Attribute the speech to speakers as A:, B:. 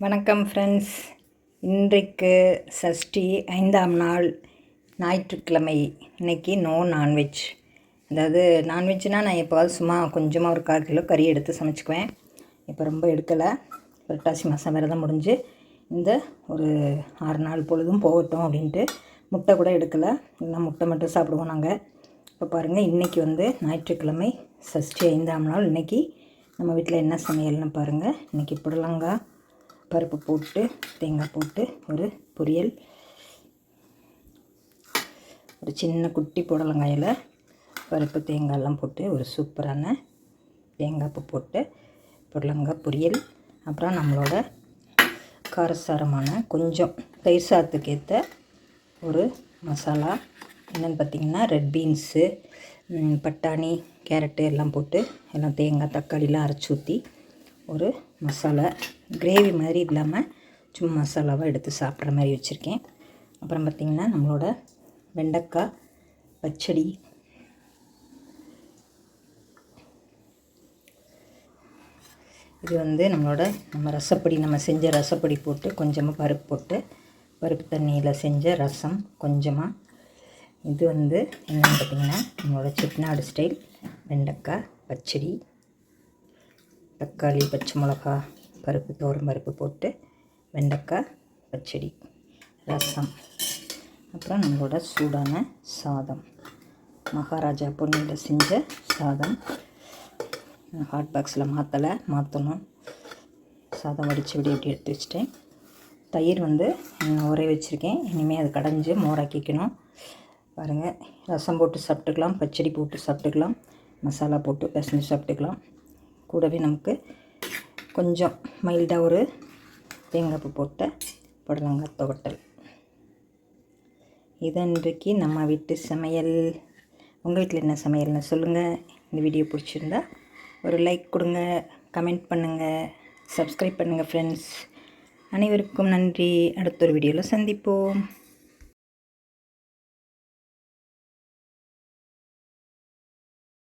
A: வணக்கம் ஃப்ரெண்ட்ஸ். இன்றைக்கு சஷ்டி 5ஆம் நாள் ஞாயிற்றுக்கிழமை. இன்றைக்கி நோ நான்வெஜ். அதாவது நான்வெஜ்னால் நான் எப்போவாது சும்மா கொஞ்சமாக ஒரு 1/4 கிலோ கறி எடுத்து சமைச்சிக்குவேன். இப்போ ரொம்ப எடுக்கலை. புரட்டாசி மாதம் விரதம் முடிஞ்சு இந்த ஒரு 6 நாள் பொழுதும் போகட்டும் அப்படின்ட்டு முட்டை கூட எடுக்கலை. இல்லைனா முட்டை மட்டும் சாப்பிடுவோம் நாங்கள். இப்போ பாருங்கள், இன்றைக்கி ஞாயிற்றுக்கிழமை சஷ்டி 5ஆம் நாள். இன்றைக்கி நம்ம வீட்டில் என்ன சமையல்னு பாருங்கள். இன்றைக்கி புடலங்காய் பருப்பு போட்டு தேங்காய் போட்டு ஒரு பொரியல். ஒரு சின்ன குட்டி புடலங்காயில் பருப்பு தேங்காயெல்லாம் போட்டு ஒரு சூப்பரான தேங்காய் பூ போட்டு புடலங்காய் பொரியல். அப்புறம் நம்மளோட காரசாரமான கொஞ்சம் தயிர் சாதத்துக்கு ஏற்ற ஒரு மசாலா என்னென்னு பார்த்திங்கன்னா, ரெட் பீன்ஸு, பட்டாணி, கேரட்டு எல்லாம் போட்டு எல்லாம் தேங்காய் தக்காளிலாம் அரைச்சி ஊற்றி ஒரு மசாலா கிரேவி மாதிரி இல்லாமல் சும்மா மசாலாவாக எடுத்து சாப்பிட்ற மாதிரி வச்சுருக்கேன். அப்புறம் பார்த்திங்கன்னா, நம்மளோட வெண்டைக்காய் பச்சடி. இது நம்ம ரசப்பொடி, நம்ம செஞ்ச ரசப்பொடி போட்டு கொஞ்சமாக பருப்பு போட்டு பருப்பு தண்ணியில் செஞ்ச ரசம் கொஞ்சமாக. இது என்னென்னு பார்த்திங்கன்னா, நம்மளோட செட்டிநாடு ஸ்டைல் வெண்டைக்காய் பச்சடி. தக்காளி, பச்சை மிளகா, பருப்பு தோரம் பருப்பு போட்டு வெண்டைக்காய் பச்சடி ரசம். அப்புறம் நம்மளோட சூடான சாதம், மகாராஜா பொன்னியில் செஞ்ச சாதம். ஹாட் பாக்ஸில் மாற்றணும். சாதம் வடித்து எப்படி எடுத்து வச்சுட்டேன். தயிர் ஊற வச்சுருக்கேன். இனிமேல் அது கடைஞ்சி மோராக்கிக்கணும். பாருங்கள், ரசம் போட்டு சாப்பிட்டுக்கலாம், பச்சடி போட்டு சாப்பிட்டுக்கலாம், மசாலா போட்டு பிசைஞ்சு சாப்பிட்டுக்கலாம். கூடவே நமக்கு கொஞ்சம் மைல்டாக ஒரு தேங்காய் பூ போட்ட புடலங்காய் துவட்டல். இது இன்றைக்கு நம்ம வீட்டு சமையல். உங்கள் வீட்டில் என்ன சமையல்னு சொல்லுங்கள். இந்த வீடியோ பிடிச்சிருந்தா ஒரு லைக் கொடுங்க, கமெண்ட் பண்ணுங்கள், சப்ஸ்கிரைப் பண்ணுங்கள் ஃப்ரெண்ட்ஸ். அனைவருக்கும் நன்றி. அடுத்த ஒரு வீடியோவில் சந்திப்போம்.